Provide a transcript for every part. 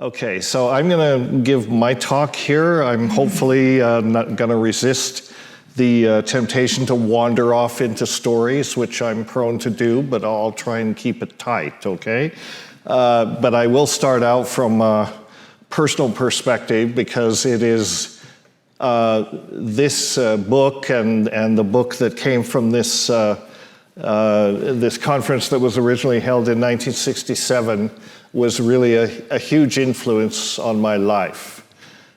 Okay, so I'm going to give my talk here. I'm hopefully not going to resist the temptation to wander off into stories, which I'm prone to do, but I'll try and keep it tight, okay? But I will start out from a personal perspective because it is this book and the book that came from this conference that was originally held in 1967 was really a huge influence on my life.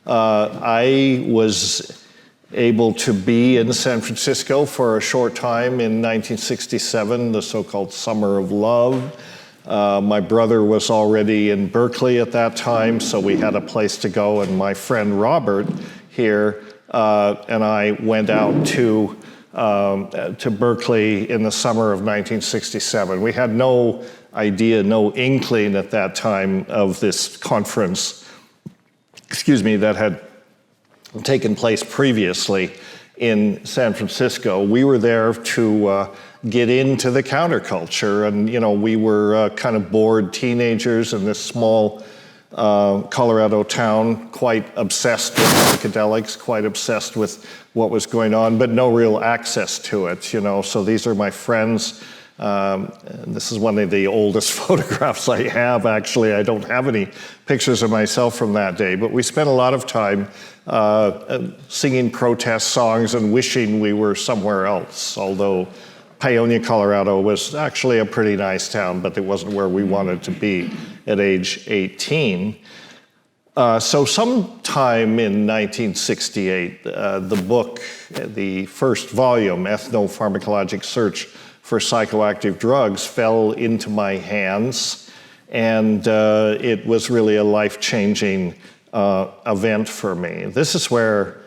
I was able to be in San Francisco for a short time in 1967, the so-called Summer of Love. My brother was already in Berkeley at that time, so we had a place to go, and my friend Robert here and I went out to Berkeley in the summer of 1967. We had no idea, no inkling at that time of this conference, that had taken place previously in San Francisco. We were there to get into the counterculture, and we were kind of bored teenagers in this small Colorado town, quite obsessed with psychedelics, quite obsessed with what was going on, but no real access to it, So these are my friends. This is one of the oldest photographs I have, actually. I don't have any pictures of myself from that day, but we spent a lot of time singing protest songs and wishing we were somewhere else, although Paonia, Colorado was actually a pretty nice town, but it wasn't where we wanted to be at age 18. So sometime in 1968, the book, the first volume, Ethnopharmacologic Search for Psychoactive Drugs, fell into my hands, and it was really a life-changing event for me. This is where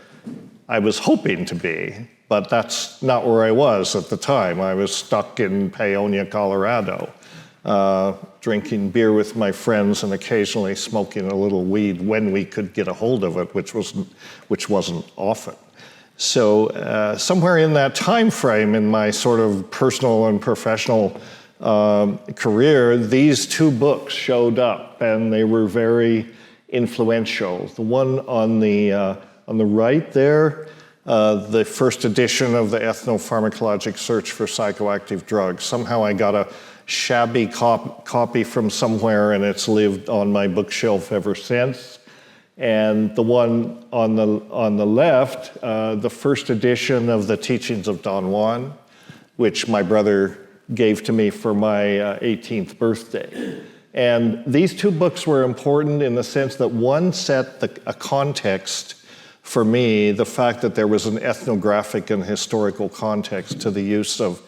I was hoping to be, but that's not where I was at the time. I was stuck in Paonia, Colorado, drinking beer with my friends and occasionally smoking a little weed when we could get a hold of it, which wasn't often. So somewhere in that time frame in my sort of personal and professional career, these two books showed up, and they were very influential. The one on the right there, the first edition of the Ethnopharmacologic Search for Psychoactive Drugs. Somehow I got a shabby copy from somewhere, and it's lived on my bookshelf ever since. And the one on the left, the first edition of the Teachings of Don Juan, which my brother gave to me for my 18th birthday. And these two books were important in the sense that one set a context for me, the fact that there was an ethnographic and historical context to the use of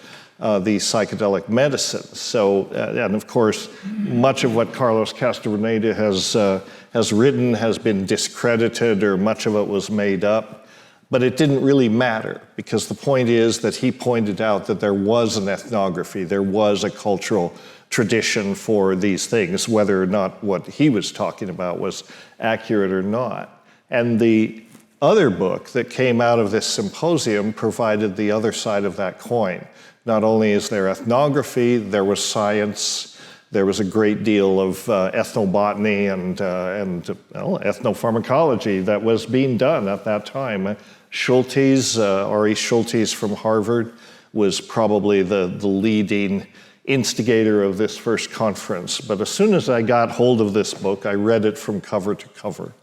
these psychedelic medicines. So, and of course, much of what Carlos Castaneda has written has been discredited, or much of it was made up. But it didn't really matter, because the point is that he pointed out that there was an ethnography, there was a cultural tradition for these things, whether or not what he was talking about was accurate or not. And the other book that came out of this symposium provided the other side of that coin. Not only is there ethnography, there was science, there was a great deal of ethnobotany and ethnopharmacology that was being done at that time. Schultes, R.E. Schultes from Harvard, was probably the leading instigator of this first conference. But as soon as I got hold of this book, I read it from cover to cover.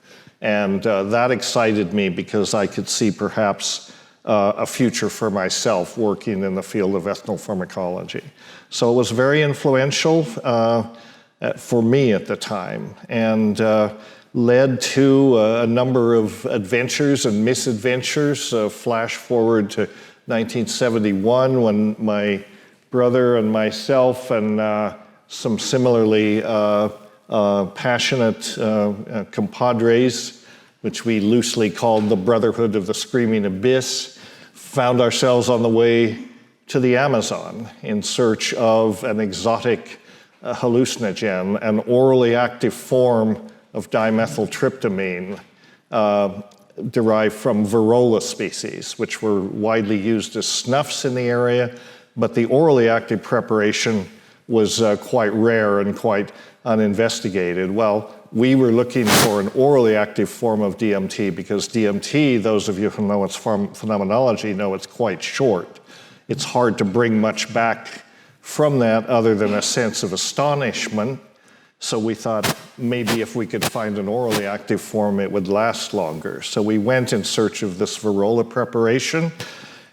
And that excited me because I could see perhaps a future for myself working in the field of ethnopharmacology. So it was very influential for me at the time, and led to a number of adventures and misadventures. Flash forward to 1971 when my brother and myself and some similarly passionate compadres, which we loosely called the Brotherhood of the Screaming Abyss, found ourselves on the way to the Amazon in search of an exotic hallucinogen, an orally active form of dimethyltryptamine derived from Virola species, which were widely used as snuffs in the area, but the orally active preparation was quite rare and quite uninvestigated. Well, we were looking for an orally active form of DMT because DMT, those of you who know its phenomenology know it's quite short. It's hard to bring much back from that other than a sense of astonishment. So we thought maybe if we could find an orally active form, it would last longer. So we went in search of this Virola preparation,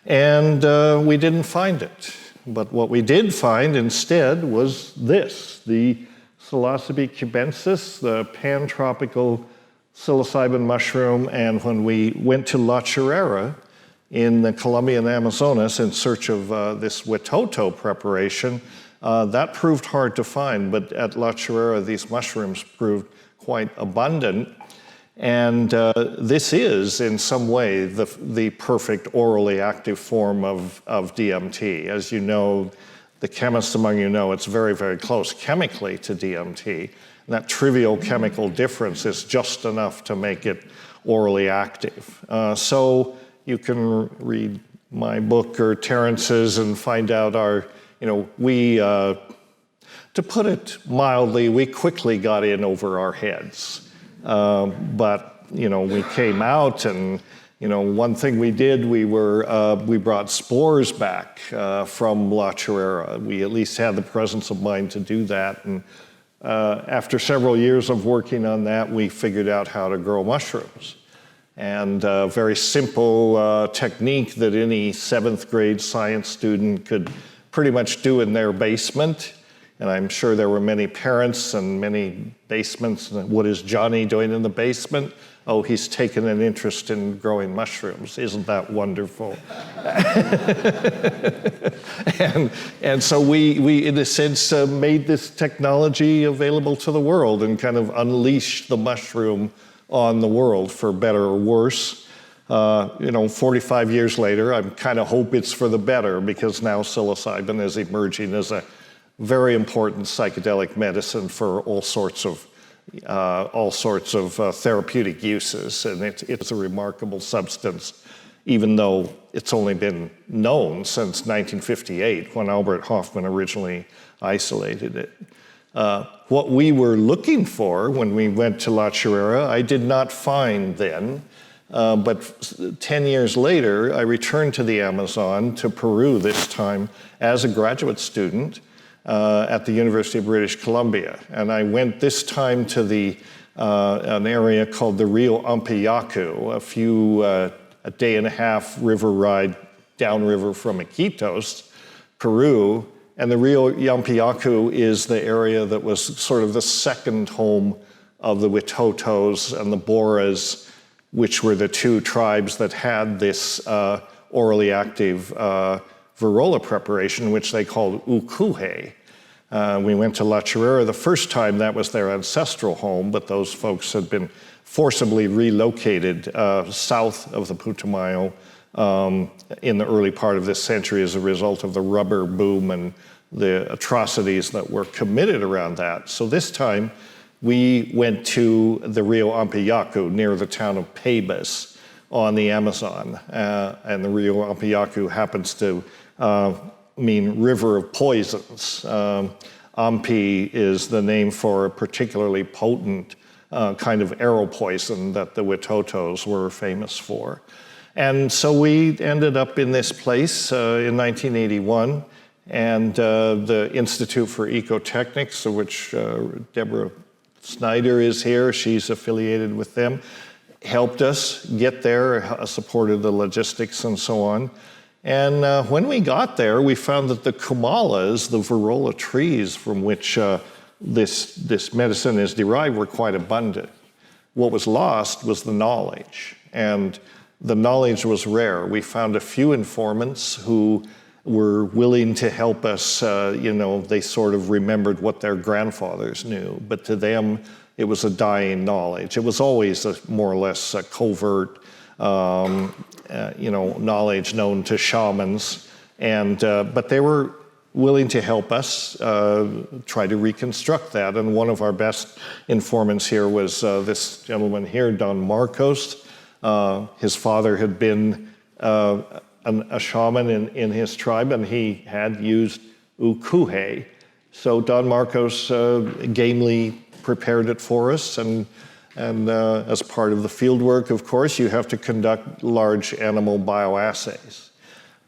and we didn't find it. But what we did find instead was this, the Psilocybe cubensis, the pan-tropical psilocybin mushroom. And when we went to La Chorrera in the Colombian Amazonas in search of this Witoto preparation, that proved hard to find, but at La Chorrera, these mushrooms proved quite abundant. And this is, in some way, the perfect orally active form of DMT. As you know, the chemists among you know, it's very, very close chemically to DMT. And that trivial chemical difference is just enough to make it orally active. So you can read my book or Terence's and find out to put it mildly, we quickly got in over our heads. But we came out, and one thing we did, we brought spores back from La Chorrera. We at least had the presence of mind to do that. And after several years of working on that, we figured out how to grow mushrooms. And a very simple technique that any 7th grade science student could pretty much do in their basement. And I'm sure there were many parents and many basements. What is Johnny doing in the basement? Oh, he's taken an interest in growing mushrooms. Isn't that wonderful? and so we, in a sense, made this technology available to the world and kind of unleashed the mushroom on the world, for better or worse. 45 years later, I kind of hope it's for the better, because now psilocybin is emerging as a very important psychedelic medicine for all sorts of therapeutic uses, and it's a remarkable substance, even though it's only been known since 1958, when Albert Hofmann originally isolated it. What we were looking for when we went to La Chorrera, I did not find then, but 10 years later, I returned to the Amazon, to Peru this time, as a graduate student at the University of British Columbia. And I went this time to an area called the Rio Ampillacu, a day and a half river ride downriver from Iquitos, Peru. And the Rio Ampillacu is the area that was sort of the second home of the Witotos and the Boras, which were the two tribes that had this orally active Virola preparation, which they called ookoohey. We went to La Chorrera the first time. That was their ancestral home, but those folks had been forcibly relocated south of the Putumayo in the early part of this century as a result of the rubber boom and the atrocities that were committed around that. So this time, we went to the Rio Ampillacu near the town of Pebas on the Amazon. And the Rio Ampillacu happens to mean river of poisons. Ampi is the name for a particularly potent kind of arrow poison that the Witotos were famous for. And so we ended up in this place in 1981, and the Institute for Ecotechnics, of which Deborah Snyder is here, she's affiliated with them, helped us get there, supported the logistics and so on. And when we got there, we found that the kumalas, the Virola trees from which this medicine is derived, were quite abundant. What was lost was the knowledge, and the knowledge was rare. We found a few informants who were willing to help us. They sort of remembered what their grandfathers knew, but to them, it was a dying knowledge. It was always more or less a covert, knowledge known to shamans, but they were willing to help us try to reconstruct that. And one of our best informants here was this gentleman here, Don Marcos. His father had been a shaman in his tribe, and he had used ookoohey. So Don Marcos gamely prepared it for us, and as part of the field work, of course, you have to conduct large animal bioassays.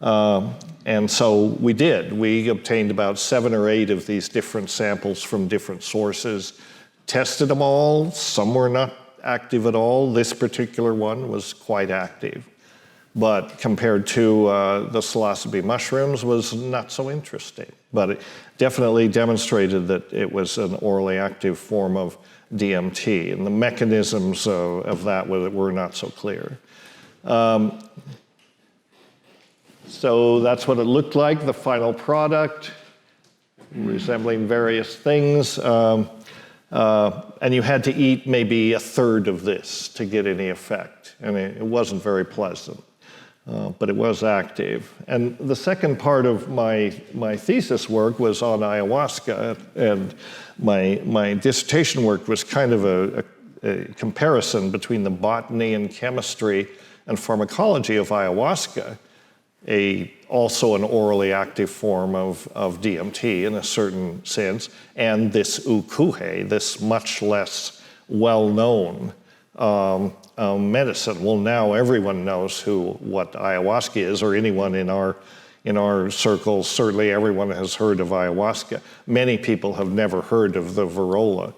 And so we did. We obtained about 7 or 8 of these different samples from different sources, tested them all. Some were not active at all. This particular one was quite active, but compared to the psilocybe mushrooms was not so interesting. But it definitely demonstrated that it was an orally active form of DMT, and the mechanisms of that were not so clear. So that's what it looked like, the final product, resembling various things. And you had to eat maybe a third of this to get any effect. And it wasn't very pleasant, but it was active. And the second part of my thesis work was on ayahuasca, and my dissertation work was kind of a comparison between the botany and chemistry and pharmacology of ayahuasca, also an orally active form of DMT in a certain sense, and this ookoohey, this much less well-known medicine. Well, now everyone knows what ayahuasca is, or anyone in our circles. Certainly everyone has heard of ayahuasca. Many people have never heard of the Virola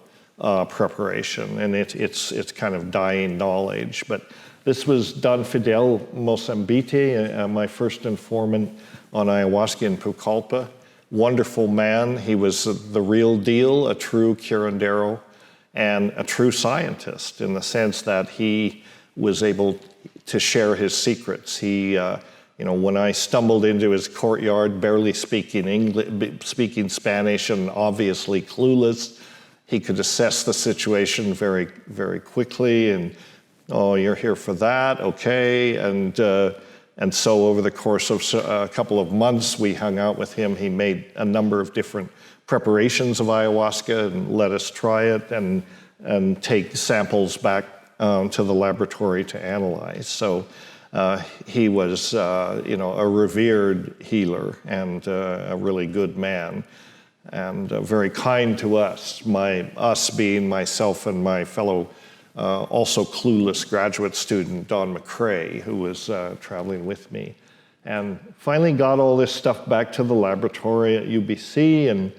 preparation, and it's kind of dying knowledge. But this was Don Fidel Mosambite, my first informant on ayahuasca in Pucallpa. Wonderful man. He was the real deal, a true curandero, and a true scientist in the sense that he was able to share his secrets. He, when I stumbled into his courtyard, barely speaking English, speaking Spanish, and obviously clueless, he could assess the situation very, very quickly. And oh, you're here for that, okay. And so over the course of a couple of months, we hung out with him. He made a number of different preparations of ayahuasca and let us try it and take samples back to the laboratory to analyze. So he was, a revered healer and a really good man, and very kind to us. Us being myself and my fellow also clueless graduate student, Don McCrae, who was traveling with me. And finally got all this stuff back to the laboratory at UBC and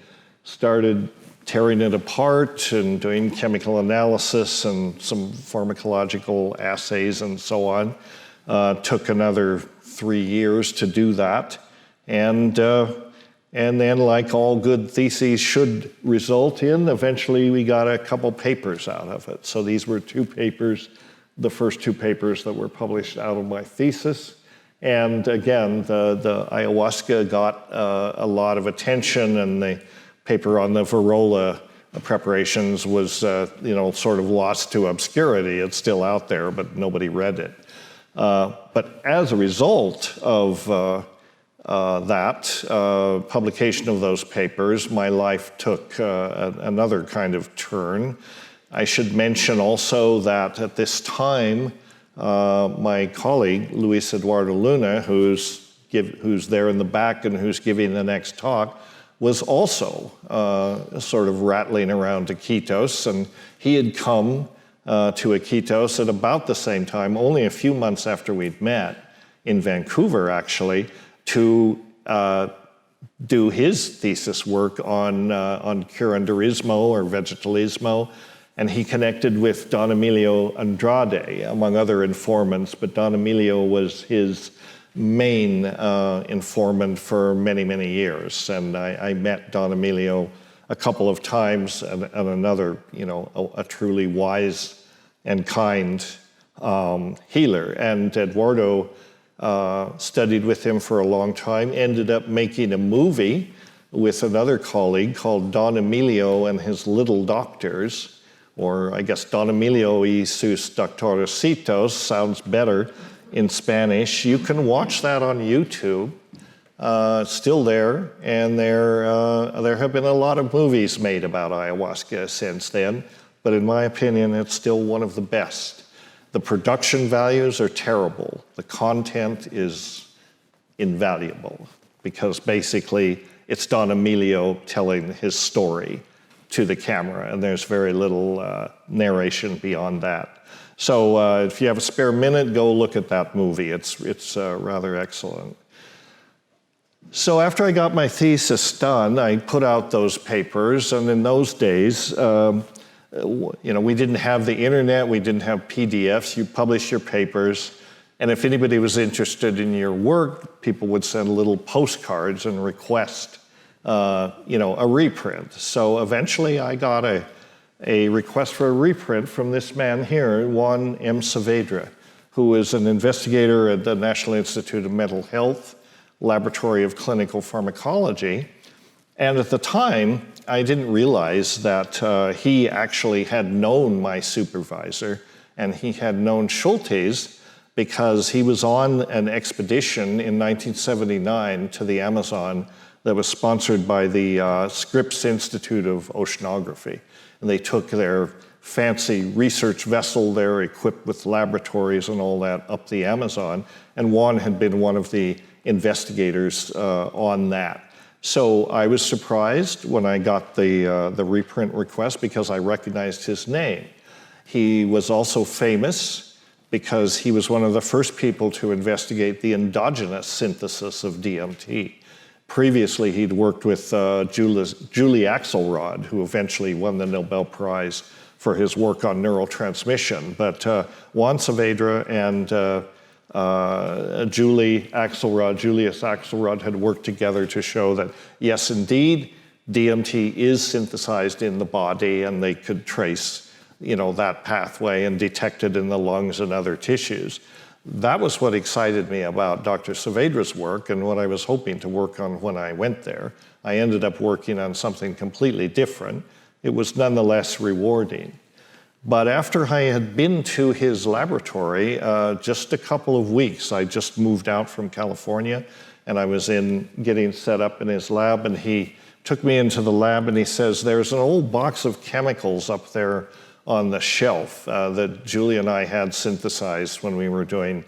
started tearing it apart and doing chemical analysis and some pharmacological assays and so on. Took another 3 years to do that. And then, like all good theses should result in, eventually we got a couple papers out of it. So these were 2 papers, the first 2 papers that were published out of my thesis. And again, the ayahuasca got a lot of attention, and the paper on the Virola preparations was, sort of lost to obscurity. It's still out there, but nobody read it. But as a result of that publication of those papers, my life took another kind of turn. I should mention also that at this time, my colleague, Luis Eduardo Luna, who's there in the back and who's giving the next talk, was also sort of rattling around to Iquitos, and he had come to Iquitos at about the same time, only a few months after we'd met, in Vancouver actually, to do his thesis work on curanderismo or vegetalismo, and he connected with Don Emilio Andrade, among other informants, but Don Emilio was his main informant for many, many years. And I met Don Emilio a couple of times, and another, a truly wise and kind healer. And Eduardo studied with him for a long time, ended up making a movie with another colleague called Don Emilio and His Little Doctors, or I guess Don Emilio y sus doctorcitos sounds better in Spanish. You can watch that on YouTube. It's still there, and there have been a lot of movies made about ayahuasca since then, but in my opinion, it's still one of the best. The production values are terrible. The content is invaluable, because basically it's Don Emilio telling his story to the camera, and there's very little narration beyond that. So if you have a spare minute, go look at that movie. It's rather excellent. So after I got my thesis done, I put out those papers, and in those days, we didn't have the internet, we didn't have PDFs. You publish your papers, and if anybody was interested in your work, people would send little postcards and request, a reprint. So eventually, I got a request for a reprint from this man here, Juan M. Saavedra, who is an investigator at the National Institute of Mental Health, Laboratory of Clinical Pharmacology. And at the time, I didn't realize that he actually had known my supervisor, and he had known Schultes because he was on an expedition in 1979 to the Amazon that was sponsored by the Scripps Institute of Oceanography. And they took their fancy research vessel there, equipped with laboratories and all that, up the Amazon. And Juan had been one of the investigators on that. So I was surprised when I got the reprint request because I recognized his name. He was also famous because he was one of the first people to investigate the endogenous synthesis of DMT. Previously, he'd worked with Julie Axelrod, who eventually won the Nobel Prize for his work on neurotransmission. But Juan Saavedra and Julius Axelrod had worked together to show that, yes, indeed, DMT is synthesized in the body, and they could trace, that pathway and detect it in the lungs and other tissues. That was what excited me about Dr. Saavedra's work and what I was hoping to work on when I went there. I ended up working on something completely different. It was nonetheless rewarding. But after I had been to his laboratory, just a couple of weeks, I just moved out from California, and I was getting set up in his lab, and he took me into the lab, and he says, "There's an old box of chemicals up there on the shelf that Julie and I had synthesized when we were doing,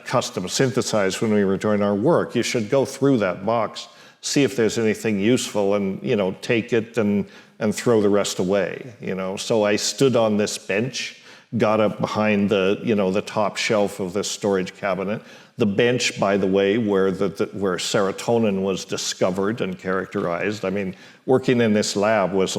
custom synthesized when we were doing our work. You should go through that box, see if there's anything useful, and take it and throw the rest away." So I stood on this bench, got up behind the top shelf of the storage cabinet. The bench, by the way, where serotonin was discovered and characterized. I mean, working in this lab was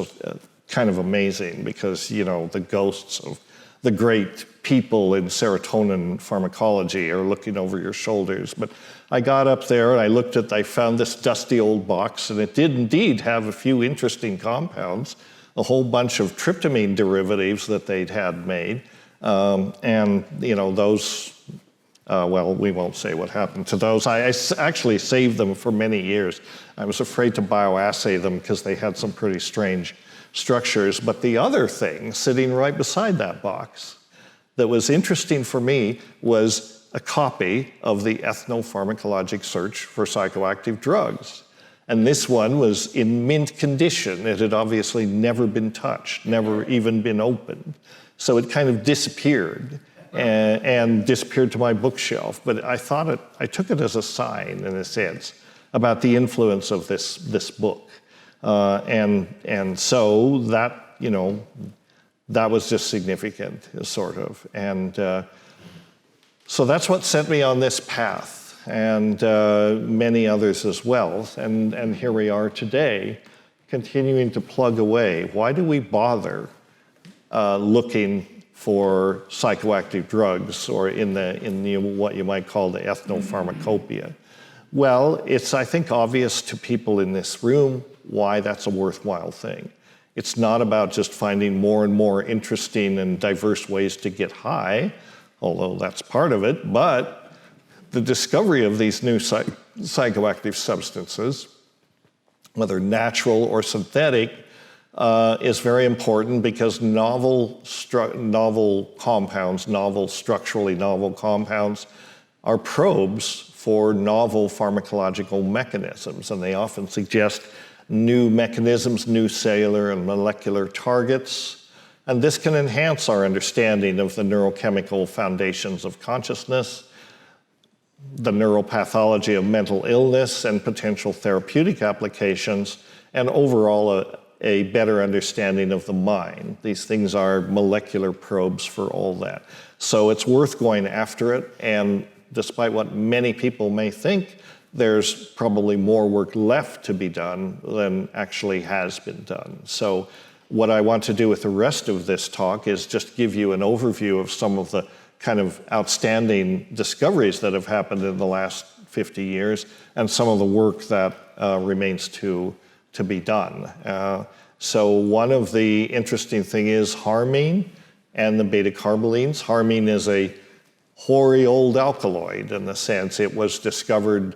kind of amazing because, the ghosts of the great people in serotonin pharmacology are looking over your shoulders. But I got up there and I found this dusty old box, and it did indeed have a few interesting compounds, a whole bunch of tryptamine derivatives that they'd had made. Those, we won't say what happened to those. I actually saved them for many years. I was afraid to bioassay them because they had some pretty strange structures. But the other thing sitting right beside that box that was interesting for me was a copy of the Ethnopharmacologic Search for Psychoactive Drugs. And this one was in mint condition. It had obviously never been touched, never even been opened. So it kind of disappeared and disappeared to my bookshelf. But I took it as a sign, in a sense, about the influence of this book. And so that, that was just significant, sort of. And so that's what sent me on this path, and many others as well. And here we are today, continuing to plug away. Why do we bother looking for psychoactive drugs, or in what you might call the ethnopharmacopoeia? Well, it's, I think, obvious to people in this room why that's a worthwhile thing. It's not about just finding more and more interesting and diverse ways to get high, although that's part of it, but the discovery of these new psychoactive substances, whether natural or synthetic, is very important because novel compounds, structurally novel compounds, are probes for novel pharmacological mechanisms, and they often suggest new mechanisms, new cellular and molecular targets. And this can enhance our understanding of the neurochemical foundations of consciousness, the neuropathology of mental illness and potential therapeutic applications, and overall a better understanding of the mind. These things are molecular probes for all that. So it's worth going after it, and despite what many people may think, there's probably more work left to be done than actually has been done. So what I want to do with the rest of this talk is just give you an overview of some of the kind of outstanding discoveries that have happened in the last 50 years and some of the work that remains to be done. So one of the interesting things is Harmine and the beta-carbolines. Harmine is a hoary old alkaloid in the sense it was discovered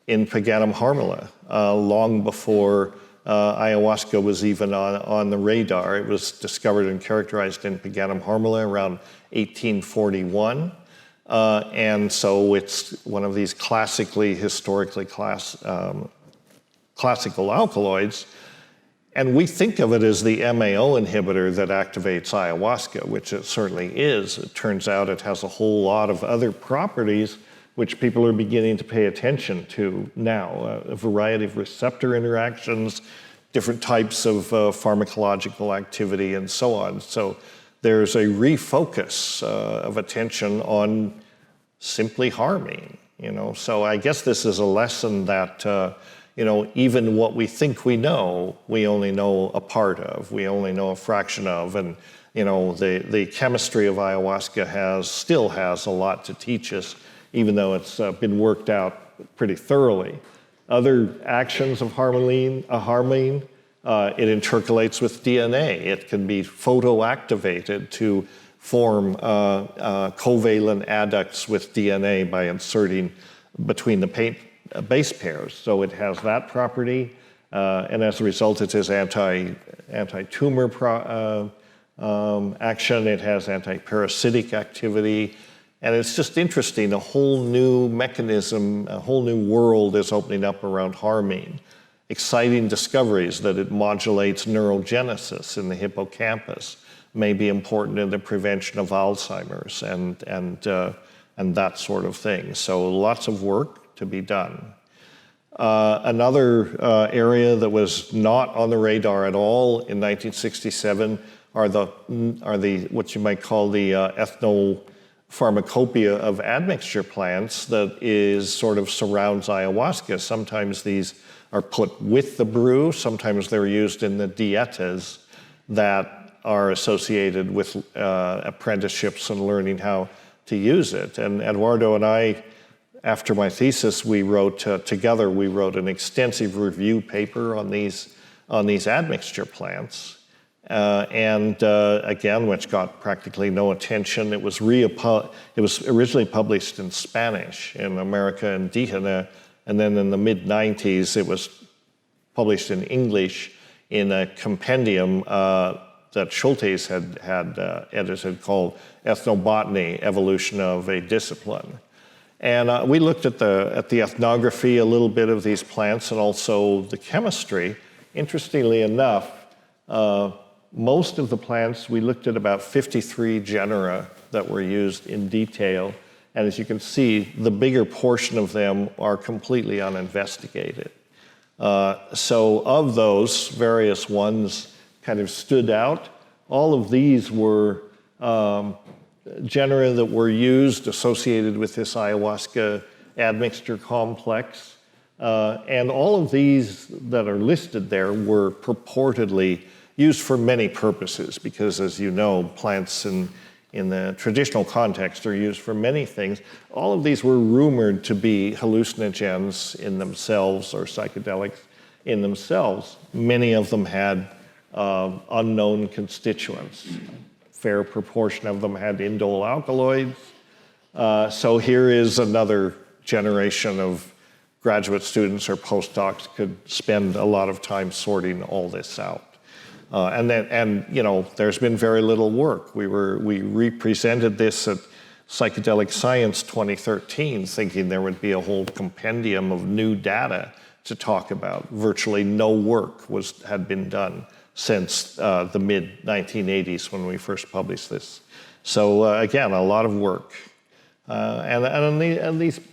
in Paganum harmala long before ayahuasca was even on the radar. It was discovered and characterized in Paganum harmala around 1841. And so it's one of these historically classical alkaloids, and we think of it as the MAO inhibitor that activates ayahuasca, which it certainly is. It turns out it has a whole lot of other properties which people are beginning to pay attention to now, a variety of receptor interactions, different types of pharmacological activity, and so on. So there's a refocus of attention on simply harming, So I guess this is a lesson that even what we think we know, we only know a part of, we only know a fraction of, and the chemistry of ayahuasca still has a lot to teach us, even though it's been worked out pretty thoroughly. Other actions of harmine, it intercalates with DNA. It can be photoactivated to form covalent adducts with DNA by inserting between the base pairs. So it has that property, and as a result, it has anti-tumor action. It has anti-parasitic activity, and it's just interesting. A whole new mechanism, a whole new world is opening up around harmine. Exciting discoveries that it modulates neurogenesis in the hippocampus may be important in the prevention of Alzheimer's and that sort of thing. So lots of work to be done. Another area that was not on the radar at all in 1967 are the what you might call the ethnopharmacopoeia of admixture plants that surrounds ayahuasca. Sometimes these are put with the brew, sometimes they're used in the dietas that are associated with apprenticeships and learning how to use it. And Eduardo and I, after my thesis, we wrote an extensive review paper on these admixture plants, again, which got practically no attention. It was originally published in Spanish in America Indígena, and then in the mid-90s, it was published in English in a compendium that Schultes had edited called Ethnobotany: Evolution of a Discipline. And we looked at the ethnography a little bit of these plants and also the chemistry. Interestingly enough, most of the plants, we looked at about 53 genera that were used in detail. And as you can see, the bigger portion of them are completely uninvestigated. So of those, various ones kind of stood out. All of these were genera that were used associated with this ayahuasca admixture complex. And all of these that are listed there were purportedly used for many purposes because, as you know, plants in the traditional context are used for many things. All of these were rumored to be hallucinogens in themselves or psychedelics in themselves. Many of them had unknown constituents. Fair proportion of them had indole alkaloids. So here is another generation of graduate students or postdocs could spend a lot of time sorting all this out. And there's been very little work. We represented this at Psychedelic Science 2013, thinking there would be a whole compendium of new data to talk about. Virtually no work had been done since the mid-1980s when we first published this. So again, a lot of work.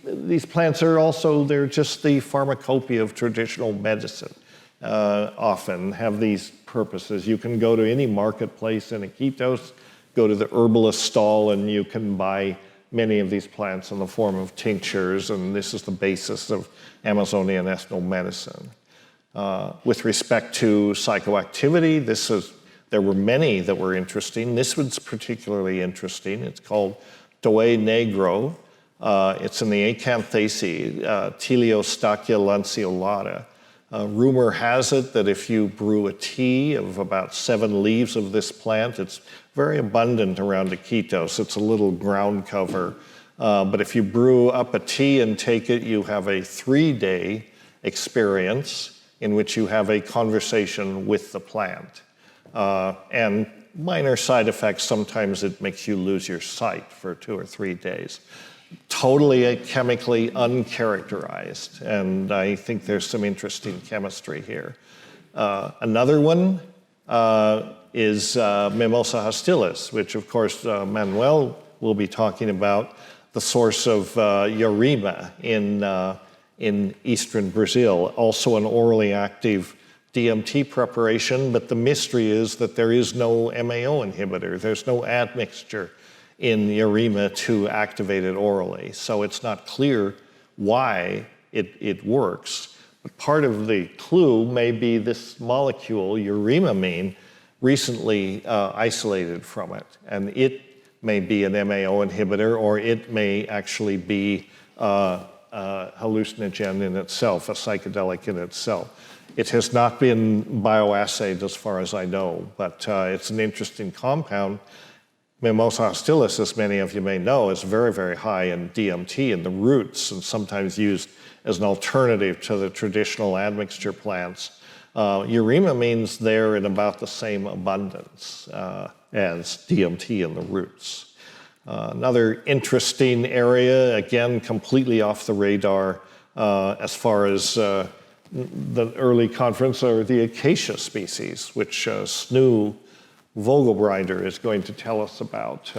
These plants are also, they're just the pharmacopoeia of traditional medicine. often have these purposes. You can go to any marketplace in Iquitos, go to the herbalist stall, and you can buy many of these plants in the form of tinctures, and this is the basis of Amazonian ethnomedicine. With respect to psychoactivity, there were many that were interesting. This one's particularly interesting. It's called Toé Negro. It's in the Acanthaceae, Teleostachya lanceolata. Rumor has it that if you brew a tea of about 7 leaves of this plant, it's very abundant around Iquitos. It's a little ground cover. But if you brew up a tea and take it, you have a 3-day experience in which you have a conversation with the plant. And minor side effects, sometimes it makes you lose your sight for 2 or 3 days. Totally chemically uncharacterized, and I think there's some interesting chemistry here. Another one is Mimosa hostilis, which of course Manuel will be talking about, the source of Urema in eastern Brazil, also an orally active DMT preparation, but the mystery is that there is no MAO inhibitor. There's no admixture in Urema to activate it orally. So it's not clear why it works. But part of the clue may be this molecule, urimamine, recently isolated from it. And it may be an MAO inhibitor, or it may actually be a hallucinogen in itself, a psychedelic in itself. It has not been bioassayed as far as I know, but it's an interesting compound. Mimosa hostilis, as many of you may know, is very, very high in DMT in the roots and sometimes used as an alternative to the traditional admixture plants. Uremamine's there in about the same abundance as DMT in the roots. Another interesting area, again, completely off the radar as far as the early conference, are the Acacia species, which Snoo Vogelbrinder is going to tell us about.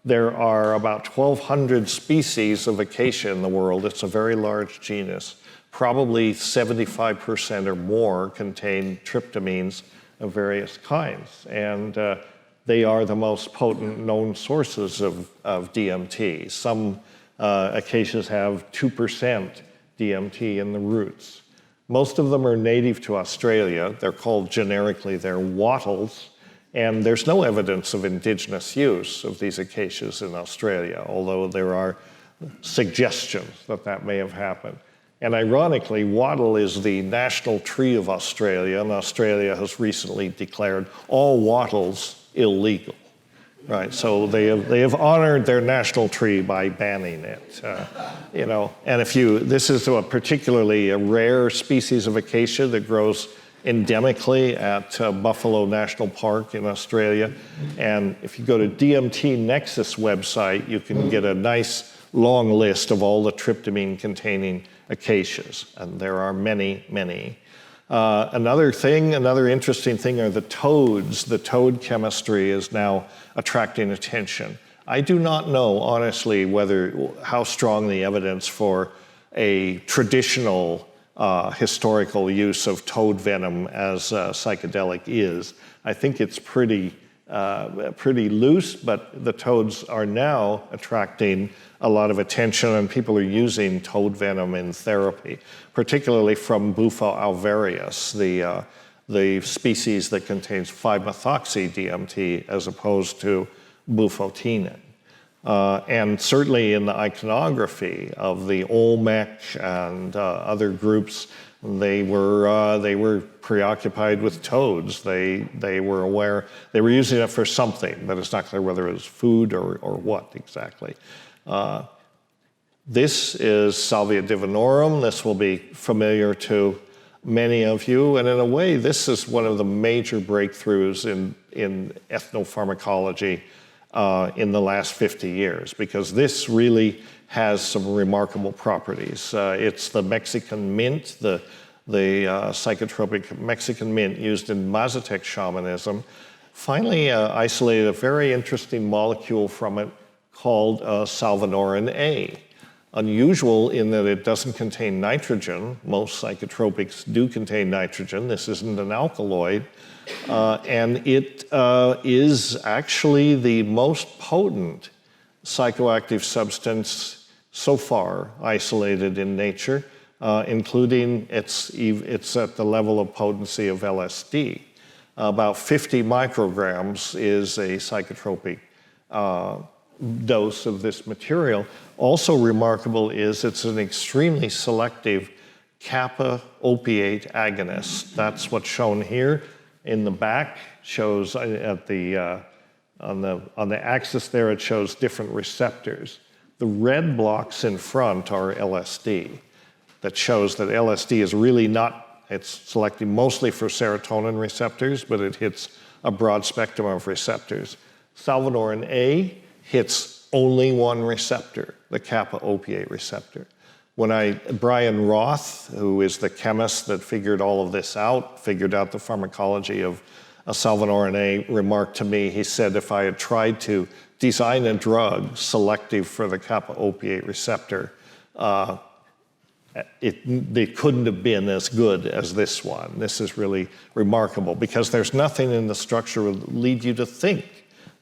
There are about 1,200 species of acacia in the world. It's a very large genus. Probably 75% or more contain tryptamines of various kinds. And they are the most potent known sources of DMT. Some acacias have 2% DMT in the roots. Most of them are native to Australia. They're called generically, they're wattles. And there's no evidence of indigenous use of these acacias in Australia, although there are suggestions that that may have happened. And ironically, wattle is the national tree of Australia, and Australia has recently declared all wattles illegal. Right, so they have honored their national tree by banning it, And this is a particularly rare species of acacia that grows endemically at Buffalo National Park in Australia. And if you go to DMT Nexus website, you can get a nice long list of all the tryptamine-containing acacias, and there are many, many. Another interesting thing are the toads. The toad chemistry is now attracting attention. I do not know, honestly, how strong the evidence for a traditional historical use of toad venom as psychedelic is. I think it's pretty loose, but the toads are now attracting a lot of attention, and people are using toad venom in therapy, particularly from Bufo alvarius, the species that contains 5-methoxy-DMT as opposed to bufotenin. And certainly in the iconography of the Olmec and other groups, they were preoccupied with toads. They were aware, they were using it for something, but it's not clear whether it was food or what exactly. This is Salvia divinorum. This will be familiar to many of you, and in a way, this is one of the major breakthroughs in ethnopharmacology in the last 50 years, because this really has some remarkable properties. It's the Mexican mint, the psychotropic Mexican mint used in Mazatec shamanism. Finally, isolated a very interesting molecule from it called salvinorin A. unusual in that it doesn't contain nitrogen. Most psychotropics do contain nitrogen. This isn't an alkaloid. And it is actually the most potent psychoactive substance so far isolated in nature, including it's at the level of potency of LSD. About 50 micrograms is a psychotropic dose of this material. Also remarkable is it's an extremely selective kappa opiate agonist. That's what's shown here. In the back shows at the on the axis there, it shows different receptors. The red blocks in front are LSD. That shows that LSD is really not, it's selecting mostly for serotonin receptors, but it hits a broad spectrum of receptors. Salvinorin A hits only one receptor, the kappa opiate receptor. Brian Roth, who is the chemist that figured all of this out, figured out the pharmacology of salvinorin A, remarked to me, he said, if I had tried to design a drug selective for the kappa opiate receptor, it couldn't have been as good as this one. This is really remarkable because there's nothing in the structure that would lead you to think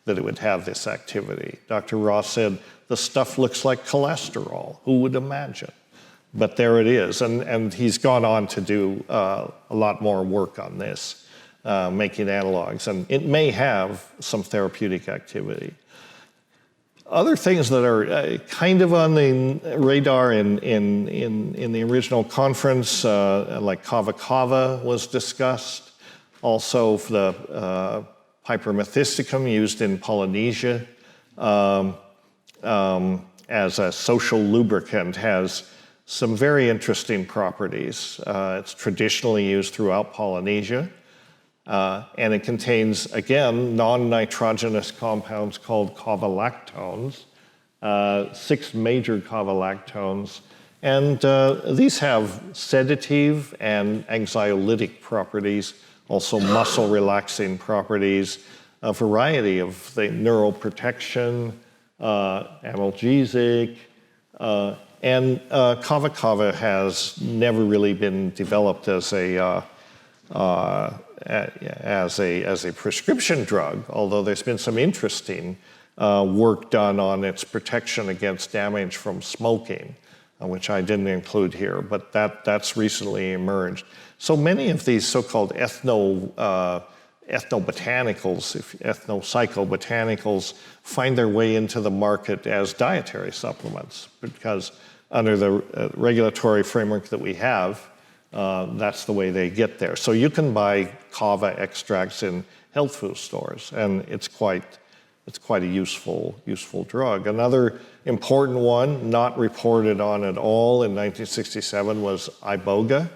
that it would have this activity. Dr. Roth said, the stuff looks like cholesterol. Who would imagine? But there it is, and he's gone on to do a lot more work on this, making analogs, and it may have some therapeutic activity. Other things that are kind of on the radar in the original conference, like Kava was discussed. Also, the Hypermethysticum used in Polynesia as a social lubricant has some very interesting properties. It's traditionally used throughout Polynesia. And it contains, again, non-nitrogenous compounds called kavalactones, 6 major kavalactones. And these have sedative and anxiolytic properties, also muscle relaxing properties, a variety of the neuroprotection, analgesic, and kava has never really been developed as a prescription drug, although there's been some interesting work done on its protection against damage from smoking, which I didn't include here, but that's recently emerged. So many of these so-called ethnobotanicals, ethnopsychobotanicals, find their way into the market as dietary supplements, because under the regulatory framework that we have, that's the way they get there. So you can buy kava extracts in health food stores, and it's quite a useful drug. Another important one, not reported on at all in 1967, was Iboga,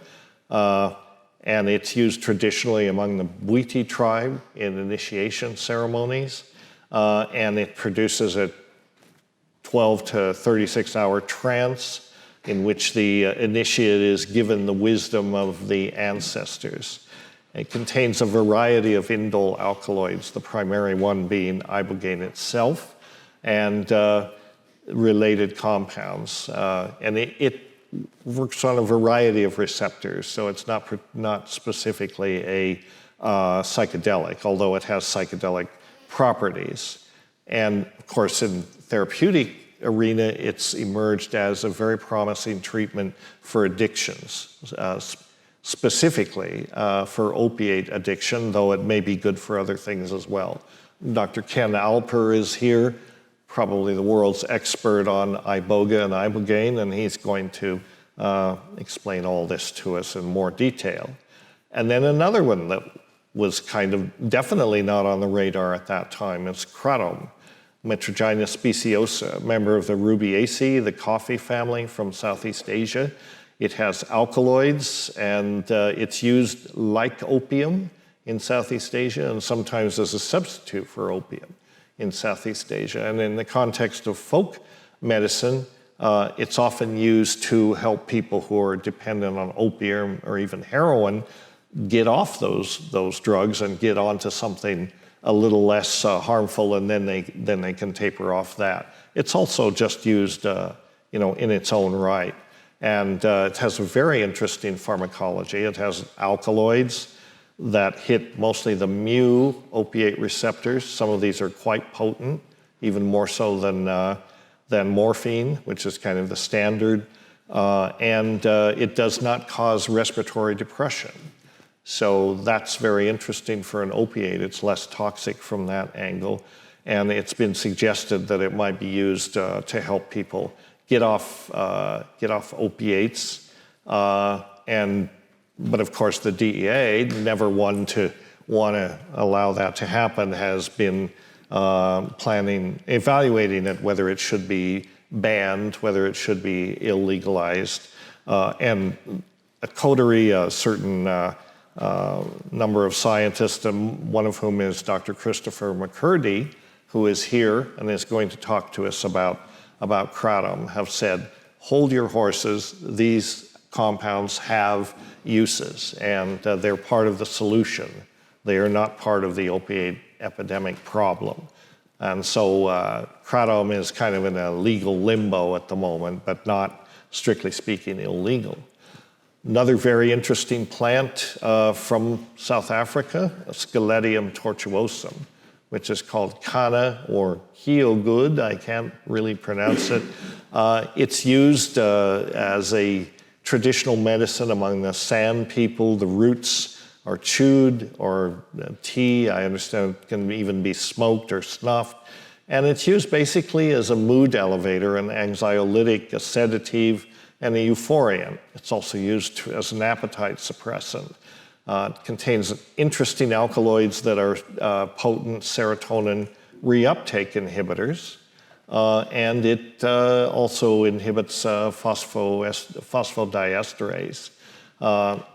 and it's used traditionally among the Bwiti tribe in initiation ceremonies, and it produces a 12 to 36-hour trance in which the initiate is given the wisdom of the ancestors. It contains a variety of indole alkaloids, the primary one being ibogaine itself, and related compounds. And it works on a variety of receptors, so it's not specifically a psychedelic, although it has psychedelic properties. And of course, in therapeutic arena, it's emerged as a very promising treatment for addictions, specifically for opiate addiction, though it may be good for other things as well. Dr. Ken Alper is here, probably the world's expert on Iboga and ibogaine, and he's going to explain all this to us in more detail. And then another one that was kind of definitely not on the radar at that time is kratom, Metrogyna speciosa, member of the Rubiaceae, the coffee family from Southeast Asia. It has alkaloids, and it's used like opium in Southeast Asia, and sometimes as a substitute for opium in Southeast Asia. And in the context of folk medicine, it's often used to help people who are dependent on opium or even heroin get off those drugs and get onto something a little less harmful, and then they can taper off that. It's also just used in its own right. And it has a very interesting pharmacology. It has alkaloids that hit mostly the mu opiate receptors. Some of these are quite potent, even more so than morphine, which is kind of the standard. And it does not cause respiratory depression. So that's very interesting for an opiate. It's less toxic from that angle. And it's been suggested that it might be used to help people get off opiates. But of course, the DEA, never one to want to allow that to happen, has been evaluating it, whether it should be banned, whether it should be illegalized. And a coterie, a certain number of scientists, one of whom is Dr. Christopher McCurdy, who is here and is going to talk to us about kratom, have said, hold your horses. These compounds have uses, and they're part of the solution. They are not part of the opioid epidemic problem. And so kratom is kind of in a legal limbo at the moment, but not, strictly speaking, illegal. Another very interesting plant from South Africa, Scaledium tortuosum, which is called Kanna or Hiogud. I can't really pronounce it. It's used as a traditional medicine among the San people. The roots are chewed, or tea, I understand, can even be smoked or snuffed. And it's used basically as a mood elevator, an anxiolytic, a sedative, and a euphoriant. It's also used as an appetite suppressant. It contains interesting alkaloids that are potent serotonin reuptake inhibitors. And it also inhibits phosphodiesterase.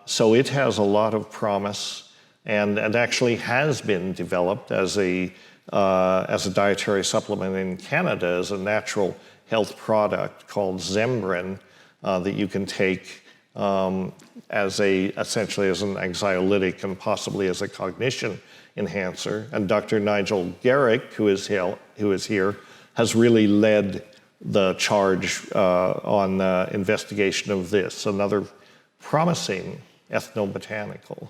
So it has a lot of promise, and actually has been developed as a dietary supplement in Canada, as a natural health product called Zembrin that you can take essentially as an anxiolytic and possibly as a cognition enhancer. And Dr. Nigel Garrick, who is here, has really led the charge on the investigation of this, another promising ethnobotanical.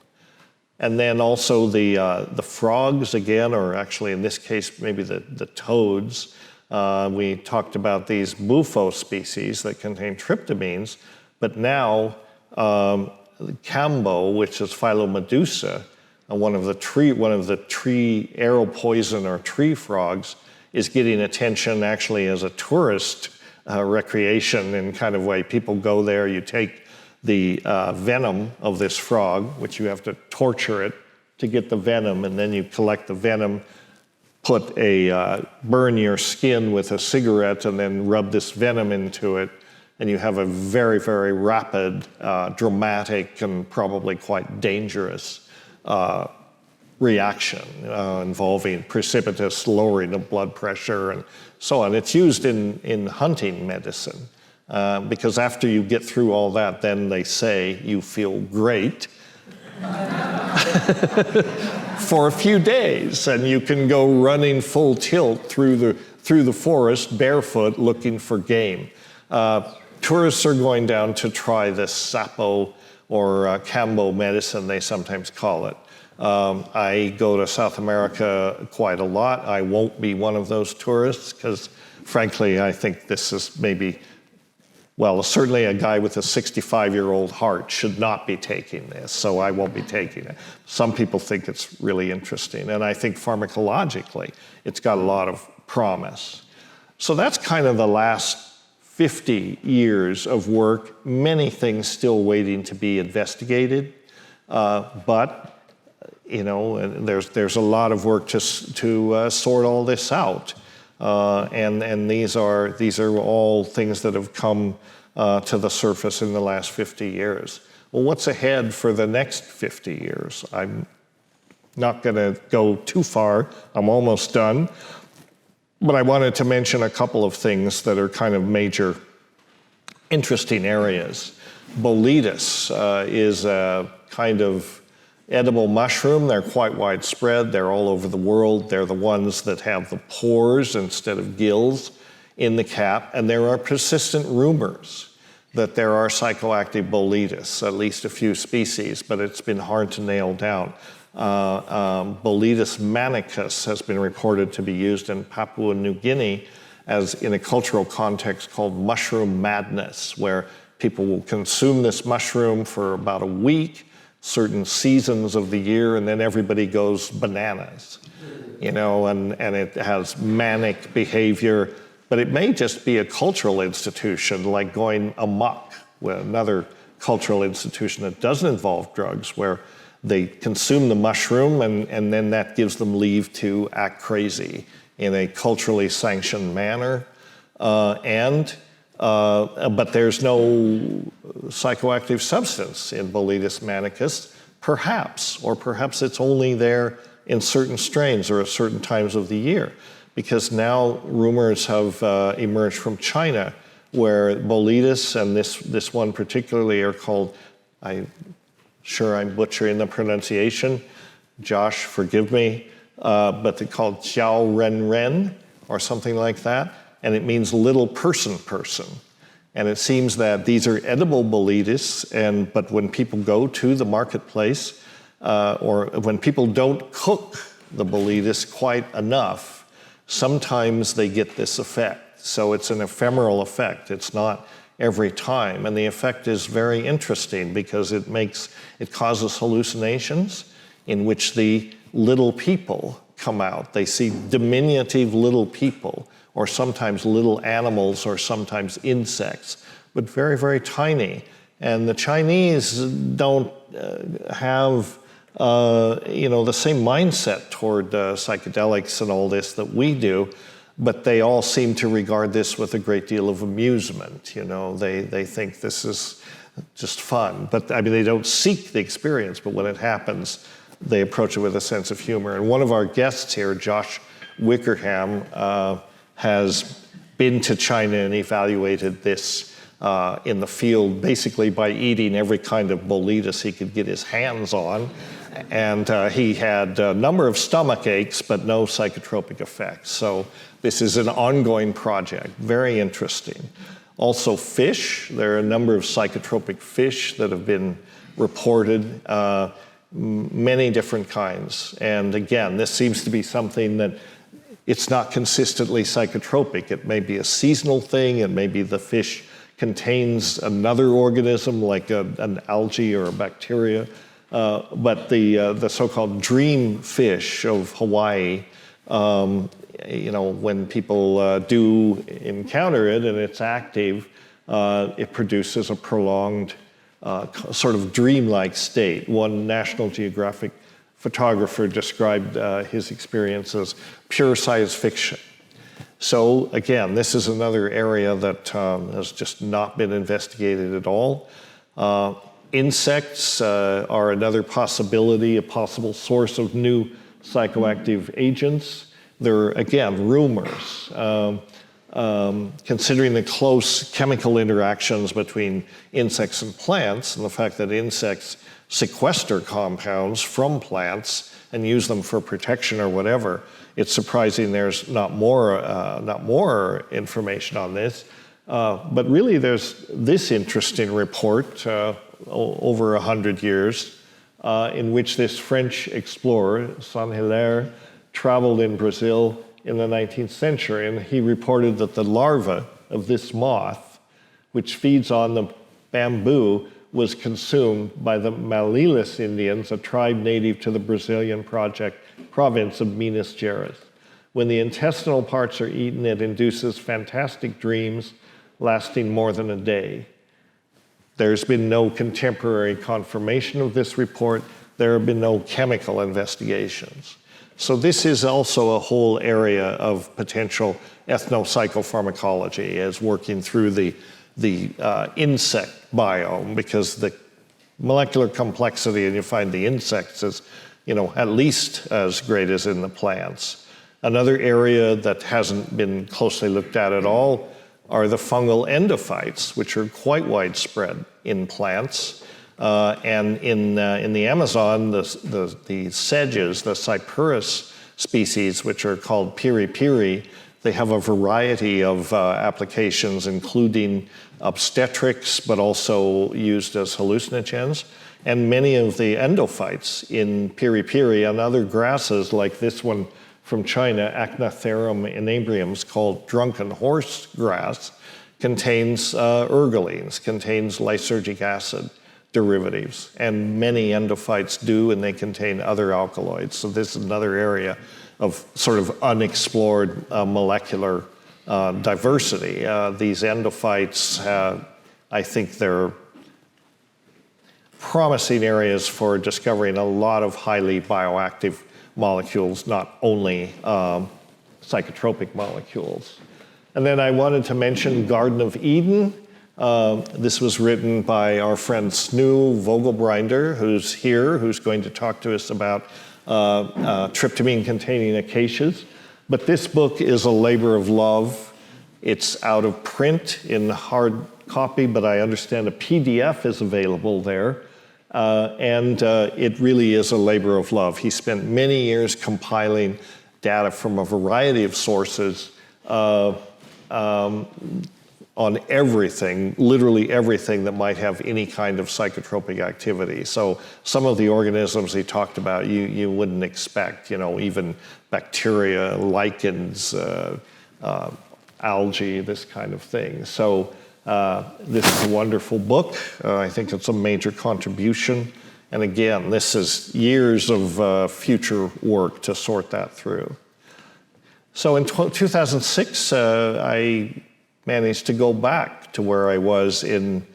And then also the frogs again, or actually in this case maybe the toads. We talked about these bufo species that contain tryptamines, but now Cambo, which is Philomedusa, one of the tree arrow poison or tree frogs, is getting attention actually as a tourist recreation in kind of way. People go there, you take the venom of this frog, which you have to torture it to get the venom, and then you collect the venom, burn your skin with a cigarette, and then rub this venom into it, and you have a very, very rapid, dramatic, and probably quite dangerous reaction involving precipitous lowering of blood pressure and so on. It's used in hunting medicine because after you get through all that, then they say you feel great for a few days, and you can go running full tilt through the forest barefoot looking for game. Tourists are going down to try this sapo or Cambo medicine, they sometimes call it. I go to South America quite a lot. I won't be one of those tourists because, frankly, I think this is certainly a guy with a 65-year-old heart should not be taking this, so I won't be taking it. Some people think it's really interesting, and I think pharmacologically it's got a lot of promise. So that's kind of the last 50 years of work, many things still waiting to be investigated, but there's a lot of work to sort all this out, and these are all things that have come to the surface in the last 50 years. Well, what's ahead for the next 50 years? I'm not going to go too far. I'm almost done. But I wanted to mention a couple of things that are kind of major interesting areas. Boletus is a kind of edible mushroom. They're quite widespread. They're all over the world. They're the ones that have the pores instead of gills in the cap, and there are persistent rumors that there are psychoactive Boletus, at least a few species, but it's been hard to nail down. Boletus manicus has been reported to be used in Papua New Guinea as in a cultural context called mushroom madness, where people will consume this mushroom for about a week, certain seasons of the year, and then everybody goes bananas, and it has manic behavior. But it may just be a cultural institution, like going amok, with another cultural institution that doesn't involve drugs, where they consume the mushroom and then that gives them leave to act crazy in a culturally sanctioned manner. But there's no psychoactive substance in Boletus manicus, perhaps, or perhaps it's only there in certain strains or at certain times of the year. Because now rumors have emerged from China where Boletus and this one particularly are called, I'm butchering the pronunciation, Josh, forgive me, but they're called Jiao Ren Ren or something like that, and it means little person. And it seems that these are edible Boletus, but when people go to the marketplace, or when people don't cook the Boletus quite enough, sometimes they get this effect. So it's an ephemeral effect. It's not every time. And the effect is very interesting because it causes hallucinations in which the little people come out. They see diminutive little people, or sometimes little animals, or sometimes insects, but very, very tiny. And the Chinese don't have the same mindset toward psychedelics and all this that we do, but they all seem to regard this with a great deal of amusement. They think this is just fun. But I mean, they don't seek the experience, but when it happens, they approach it with a sense of humor. And one of our guests here, Josh Wickerham, has been to China and evaluated this in the field, basically by eating every kind of Boletus he could get his hands on. And he had a number of stomach aches, but no psychotropic effects. So this is an ongoing project, very interesting. Also fish, there are a number of psychotropic fish that have been reported, many different kinds. And again, this seems to be something that it's not consistently psychotropic. It may be a seasonal thing, it may be the fish contains another organism like an algae or a bacteria. But the so-called dream fish of Hawaii, when people do encounter it and it's active, it produces a prolonged sort of dreamlike state. One National Geographic photographer described his experience as pure science fiction. So again, this is another area that has just not been investigated at all. Insects are another possibility, a possible source of new psychoactive agents. There are, again, rumors. Considering the close chemical interactions between insects and plants, and the fact that insects sequester compounds from plants and use them for protection or whatever, it's surprising there's not more information on this. But really, there's this interesting report over 100 years in which this French explorer, Saint-Hilaire, traveled in Brazil in the 19th century, and he reported that the larva of this moth, which feeds on the bamboo, was consumed by the Malilas Indians, a tribe native to the Brazilian province of Minas Gerais. When the intestinal parts are eaten, it induces fantastic dreams lasting more than a day. There's been no contemporary confirmation of this report. There have been no chemical investigations. So this is also a whole area of potential ethnopsychopharmacology, as working through the insect biome, because the molecular complexity, and you find the insects is, at least as great as in the plants. Another area that hasn't been closely looked at all are the fungal endophytes, which are quite widespread in plants. And in the Amazon, the sedges, the cyperus species, which are called piri-piri, They have a variety of applications, including obstetrics, but also used as hallucinogens. And many of the endophytes in piri-piri and other grasses, like this one from China, Achnatharum inebrium, called drunken horse grass, contains ergolines, contains lysergic acid derivatives. And many endophytes do, and they contain other alkaloids. So this is another area of sort of unexplored molecular diversity. These endophytes, I think they're promising areas for discovering a lot of highly bioactive molecules, not only psychotropic molecules. And then I wanted to mention Garden of Eden. This was written by our friend Snu Vogelbrinder, who's here, who's going to talk to us about tryptamine-containing acacias. But this book is a labor of love. It's out of print in hard copy, but I understand a PDF is available there. And it really is a labor of love. He spent many years compiling data from a variety of sources on everything, literally everything that might have any kind of psychotropic activity. So some of the organisms he talked about you wouldn't expect, even bacteria, lichens, algae, this kind of thing. So this is a wonderful book. I think it's a major contribution. And again, this is years of future work to sort that through. So in 2006, I managed to go back to where I was in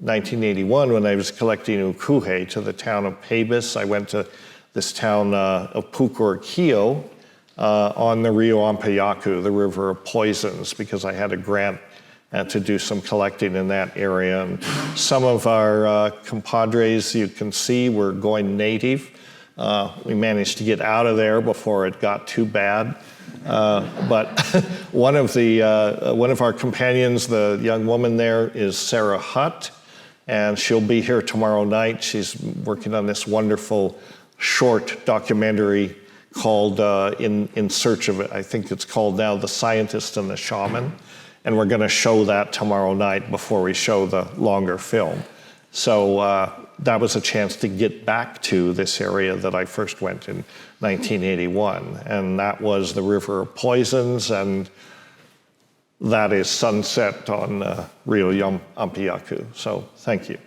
1981 when I was collecting ookoohey to the town of Pabis. I went to this town of Pucurquillo on the Rio Ampayacu, the river of poisons, because I had a grant to do some collecting in that area. And some of our compadres, you can see, were going native. We managed to get out of there before it got too bad. But one of our companions, the young woman there, is Sarah Hutt, and she'll be here tomorrow night. She's working on this wonderful short documentary called In Search of It. I think it's called now The Scientist and the Shaman. And we're going to show that tomorrow night before we show the longer film. So that was a chance to get back to this area that I first went in 1981. And that was the River of Poisons, and that is sunset on Rio Ampayacu. So thank you.